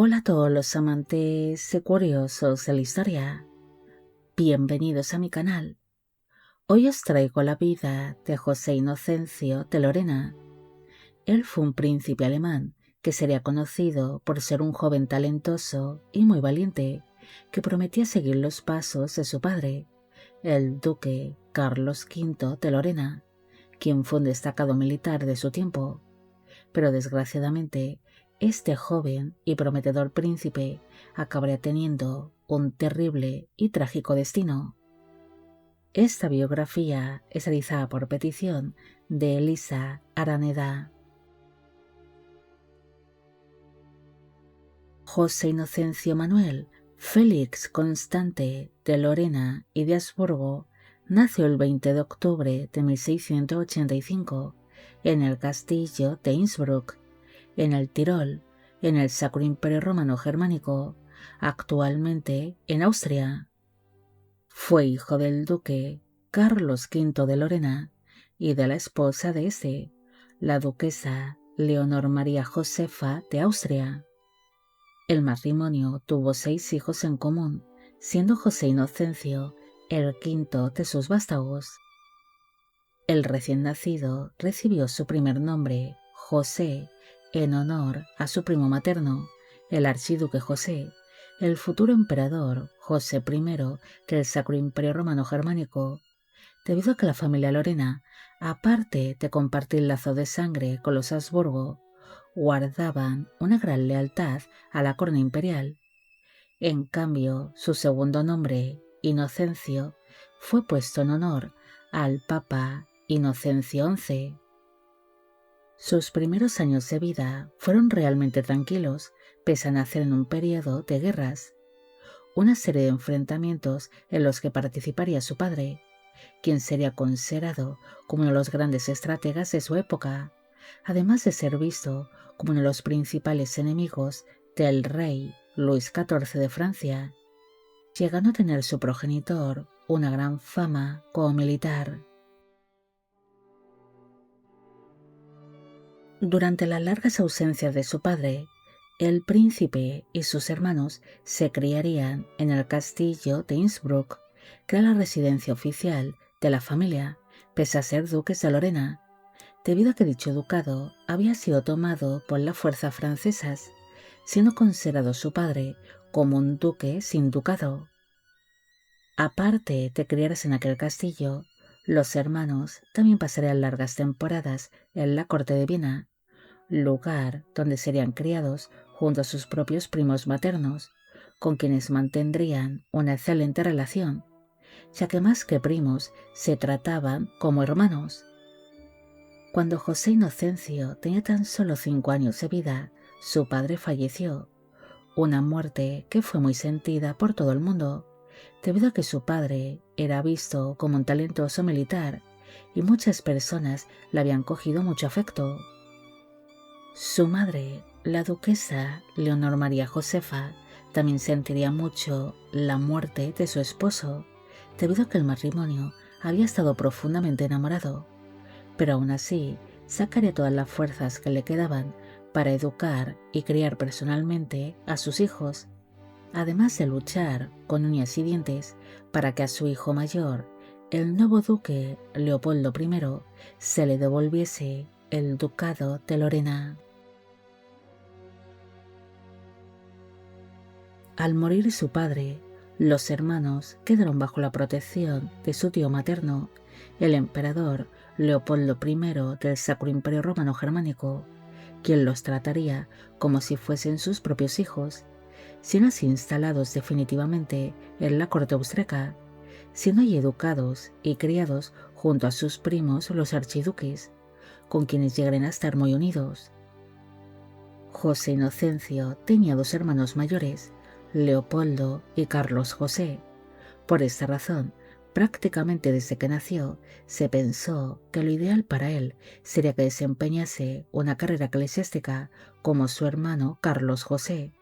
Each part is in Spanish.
Hola a todos los amantes y curiosos de la historia. Bienvenidos a mi canal. Hoy os traigo la vida de José Inocencio de Lorena. Él fue un príncipe alemán que sería conocido por ser un joven talentoso y muy valiente que prometía seguir los pasos de su padre, el duque Carlos V de Lorena, quien fue un destacado militar de su tiempo. Pero desgraciadamente, este joven y prometedor príncipe acabaría teniendo un terrible y trágico destino. Esta biografía es realizada por petición de Elisa Araneda. José Inocencio Manuel Félix Constante de Lorena y de Habsburgo nació el 20 de octubre de 1685 en el castillo de Innsbruck, en el Tirol, en el Sacro Imperio Romano Germánico, actualmente en Austria. Fue hijo del duque Carlos V de Lorena y de la esposa de este, la duquesa Leonor María Josefa de Austria. El matrimonio tuvo 6 hijos en común, siendo José Inocencio el quinto de sus vástagos. El recién nacido recibió su primer nombre, José, en honor a su primo materno, el archiduque José, el futuro emperador José I del Sacro Imperio Romano Germánico, debido a que la familia Lorena, aparte de compartir lazo de sangre con los Habsburgo, guardaban una gran lealtad a la corona imperial. En cambio, su segundo nombre, Inocencio, fue puesto en honor al Papa Inocencio XI. Sus primeros años de vida fueron realmente tranquilos, pese a nacer en un periodo de guerras, una serie de enfrentamientos en los que participaría su padre, quien sería considerado como uno de los grandes estrategas de su época, además de ser visto como uno de los principales enemigos del rey Luis XIV de Francia, llegando a tener su progenitor una gran fama como militar. Durante las largas ausencias de su padre, el príncipe y sus hermanos se criarían en el castillo de Innsbruck, que era la residencia oficial de la familia, pese a ser duques de Lorena, debido a que dicho ducado había sido tomado por las fuerzas francesas, siendo considerado su padre como un duque sin ducado. Aparte de criarse en aquel castillo, los hermanos también pasarían largas temporadas en la corte de Viena, lugar donde serían criados junto a sus propios primos maternos, con quienes mantendrían una excelente relación, ya que más que primos se trataban como hermanos. Cuando José Inocencio tenía tan solo 5 años de vida, su padre falleció, una muerte que fue muy sentida por todo el mundo, debido a que su padre era visto como un talentoso militar y muchas personas le habían cogido mucho afecto. Su madre, la duquesa Leonor María Josefa, también sentiría mucho la muerte de su esposo, debido a que el matrimonio había estado profundamente enamorado, pero aún así sacaría todas las fuerzas que le quedaban para educar y criar personalmente a sus hijos, además de luchar con uñas y dientes para que a su hijo mayor, el nuevo duque Leopoldo I, se le devolviese el ducado de Lorena. Al morir su padre, los hermanos quedaron bajo la protección de su tío materno, el emperador Leopoldo I del Sacro Imperio Romano Germánico, quien los trataría como si fuesen sus propios hijos, siendo así instalados definitivamente en la corte austríaca, siendo allí educados y criados junto a sus primos los archiduques, con quienes llegarían a estar muy unidos. José Inocencio tenía 2 hermanos mayores, Leopoldo y Carlos José. Por esta razón, prácticamente desde que nació, se pensó que lo ideal para él sería que desempeñase una carrera eclesiástica como su hermano Carlos José,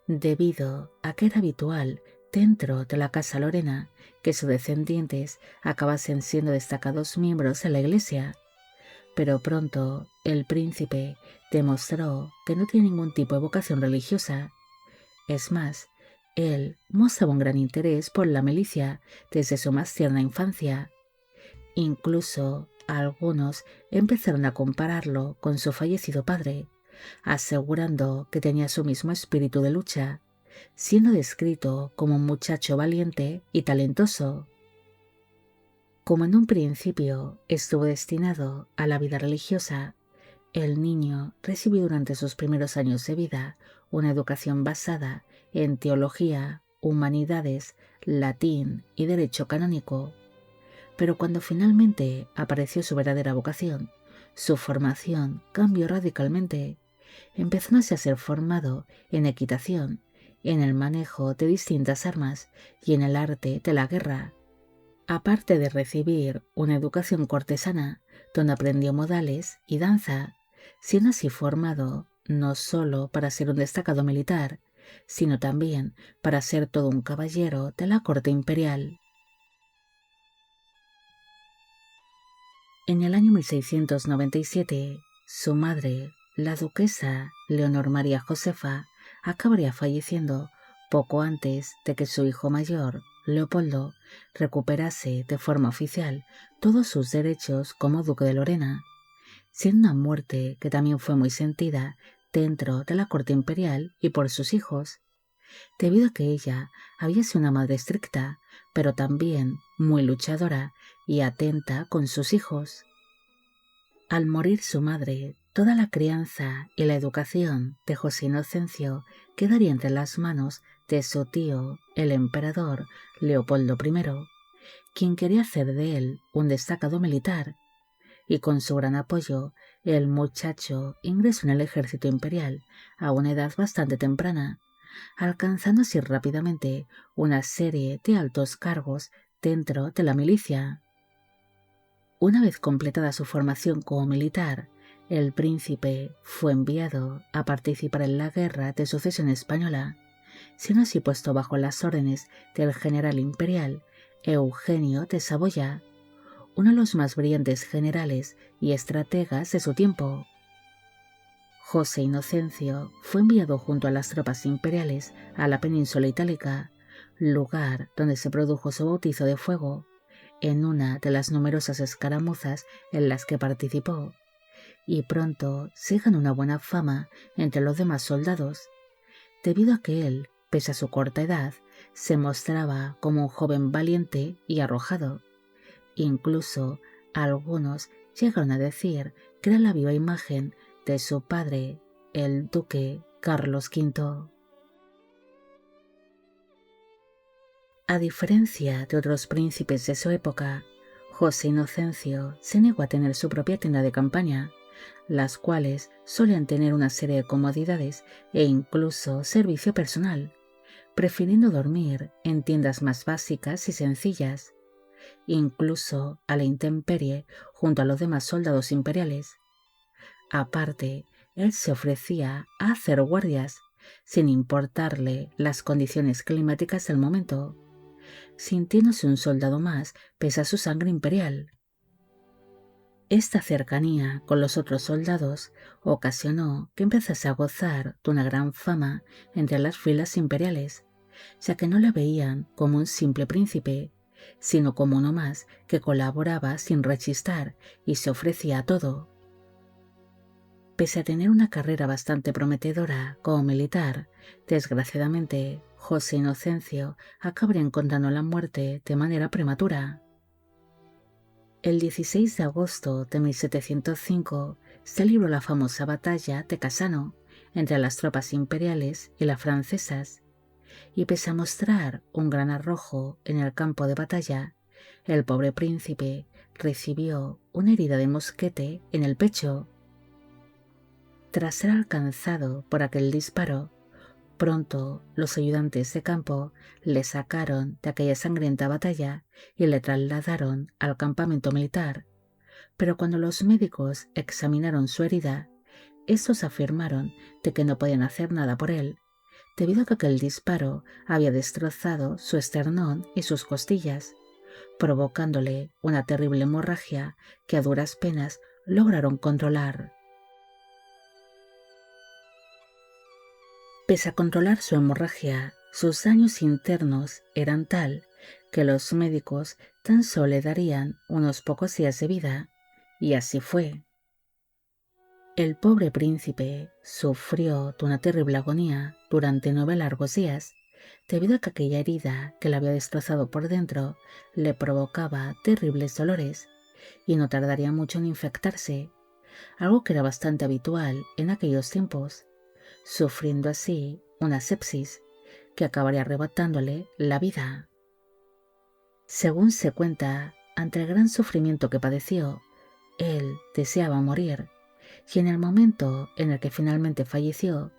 debido a que era habitual dentro de la casa Lorena que sus descendientes acabasen siendo destacados miembros de la iglesia. Pero pronto el príncipe demostró que no tiene ningún tipo de vocación religiosa, Es más, él mostraba un gran interés por la milicia desde su más tierna infancia. Incluso algunos empezaron a compararlo con su fallecido padre, asegurando que tenía su mismo espíritu de lucha, siendo descrito como un muchacho valiente y talentoso. Como en un principio estuvo destinado a la vida religiosa, el niño recibió durante sus primeros años de vida una educación basada en teología, humanidades, latín y derecho canónico. Pero cuando finalmente apareció su verdadera vocación, su formación cambió radicalmente, empezándose a ser formado en equitación, en el manejo de distintas armas y en el arte de la guerra. Aparte de recibir una educación cortesana, donde aprendió modales y danza, siendo así formado no solo para ser un destacado militar, sino también para ser todo un caballero de la corte imperial. En el año 1697, su madre, la duquesa Leonor María Josefa, acabaría falleciendo poco antes de que su hijo mayor, Leopoldo, recuperase de forma oficial todos sus derechos como duque de Lorena, siendo una muerte que también fue muy sentida dentro de la corte imperial y por sus hijos, debido a que ella había sido una madre estricta, pero también muy luchadora y atenta con sus hijos. Al morir su madre, toda la crianza y la educación de José Inocencio quedaría entre las manos de su tío, el emperador Leopoldo I, quien quería hacer de él un destacado militar, y con su gran apoyo, el muchacho ingresó en el ejército imperial a una edad bastante temprana, alcanzando así rápidamente una serie de altos cargos dentro de la milicia. Una vez completada su formación como militar, el príncipe fue enviado a participar en la Guerra de Sucesión Española, siendo así puesto bajo las órdenes del general imperial Eugenio de Saboya, uno de los más brillantes generales y estrategas de su tiempo. José Inocencio fue enviado junto a las tropas imperiales a la península itálica, lugar donde se produjo su bautizo de fuego, en una de las numerosas escaramuzas en las que participó, y pronto se ganó una buena fama entre los demás soldados, debido a que él, pese a su corta edad, se mostraba como un joven valiente y arrojado. Incluso algunos llegaron a decir que era la viva imagen de su padre, el duque Carlos V. A diferencia de otros príncipes de su época, José Inocencio se negó a tener su propia tienda de campaña, las cuales solían tener una serie de comodidades e incluso servicio personal, prefiriendo dormir en tiendas más básicas y sencillas, incluso a la intemperie junto a los demás soldados imperiales. Aparte, él se ofrecía a hacer guardias, sin importarle las condiciones climáticas del momento, sintiéndose un soldado más pese a su sangre imperial. Esta cercanía con los otros soldados ocasionó que empezase a gozar de una gran fama entre las filas imperiales, ya que no le veían como un simple príncipe, sino como uno más que colaboraba sin rechistar y se ofrecía a todo. Pese a tener una carrera bastante prometedora como militar, desgraciadamente José Inocencio acabaría encontrando la muerte de manera prematura. El 16 de agosto de 1705 se libró la famosa batalla de Cassano entre las tropas imperiales y las francesas, y pese a mostrar un gran arrojo en el campo de batalla, el pobre príncipe recibió una herida de mosquete en el pecho. Tras ser alcanzado por aquel disparo, pronto los ayudantes de campo le sacaron de aquella sangrienta batalla y le trasladaron al campamento militar, pero cuando los médicos examinaron su herida, estos afirmaron de que no podían hacer nada por él, debido a que aquel disparo había destrozado su esternón y sus costillas, provocándole una terrible hemorragia que a duras penas lograron controlar. Pese a controlar su hemorragia, sus daños internos eran tal que los médicos tan solo le darían unos pocos días de vida, y así fue. El pobre príncipe sufrió de una terrible agonía durante 9 largos días, debido a que aquella herida que le había destrozado por dentro le provocaba terribles dolores y no tardaría mucho en infectarse, algo que era bastante habitual en aquellos tiempos, sufriendo así una sepsis que acabaría arrebatándole la vida. Según se cuenta, ante el gran sufrimiento que padeció, él deseaba morir, y en el momento en el que finalmente falleció,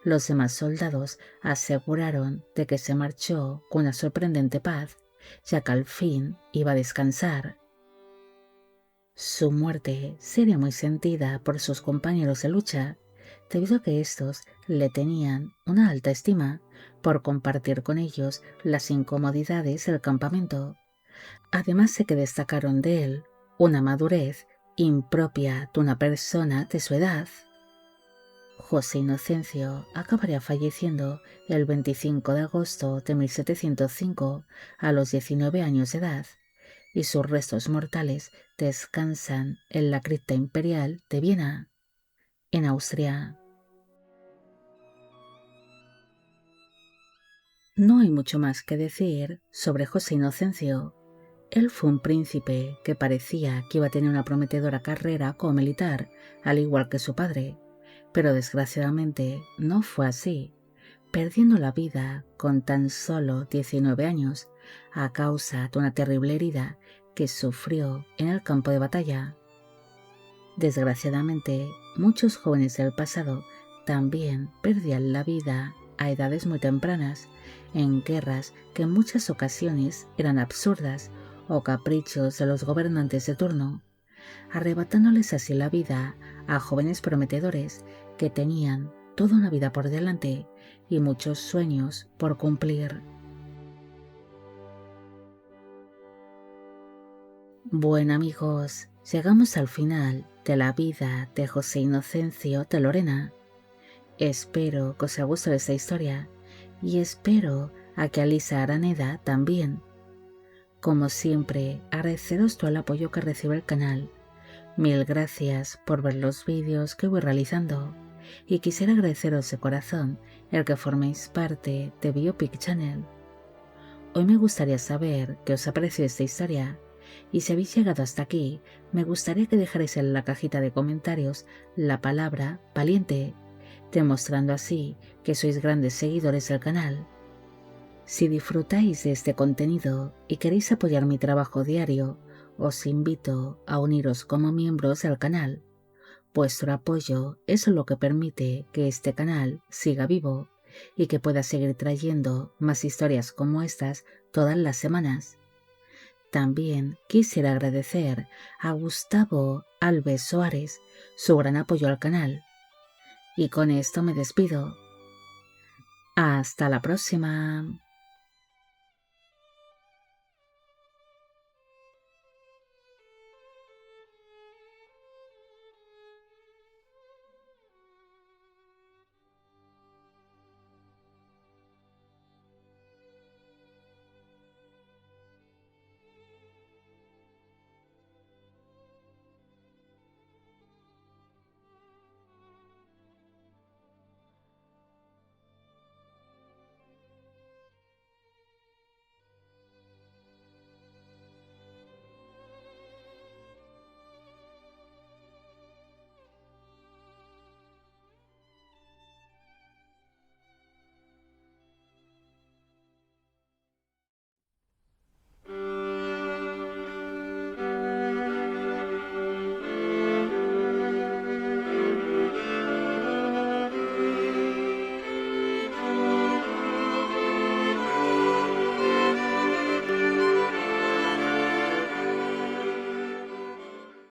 los demás soldados aseguraron de que se marchó con una sorprendente paz, ya que al fin iba a descansar. Su muerte sería muy sentida por sus compañeros de lucha, debido a que estos le tenían una alta estima por compartir con ellos las incomodidades del campamento. Además de que destacaron de él una madurez impropia de una persona de su edad. José Inocencio acabaría falleciendo el 25 de agosto de 1705 a los 19 años de edad, y sus restos mortales descansan en la cripta imperial de Viena, en Austria. No hay mucho más que decir sobre José Inocencio. Él fue un príncipe que parecía que iba a tener una prometedora carrera como militar, al igual que su padre, pero desgraciadamente no fue así, perdiendo la vida con tan solo 19 años a causa de una terrible herida que sufrió en el campo de batalla. Desgraciadamente, muchos jóvenes del pasado también perdían la vida a edades muy tempranas en guerras que en muchas ocasiones eran absurdas o caprichos de los gobernantes de turno, arrebatándoles así la vida a jóvenes prometedores que tenían toda una vida por delante y muchos sueños por cumplir. Bueno amigos, llegamos al final de la vida de José Inocencio de Lorena. Espero que os haya gustado esta historia y espero a que Alisa Araneda también. Como siempre, agradeceros todo el apoyo que recibe el canal. Mil gracias por ver los vídeos que voy realizando y quisiera agradeceros de corazón el que forméis parte de Biopic Channel. Hoy me gustaría saber qué os ha parecido esta historia y si habéis llegado hasta aquí, me gustaría que dejarais en la cajita de comentarios la palabra valiente, demostrando así que sois grandes seguidores del canal. Si disfrutáis de este contenido y queréis apoyar mi trabajo diario, os invito a uniros como miembros del canal. Vuestro apoyo es lo que permite que este canal siga vivo y que pueda seguir trayendo más historias como estas todas las semanas. También quisiera agradecer a Gustavo Alves Suárez su gran apoyo al canal. Y con esto me despido. Hasta la próxima.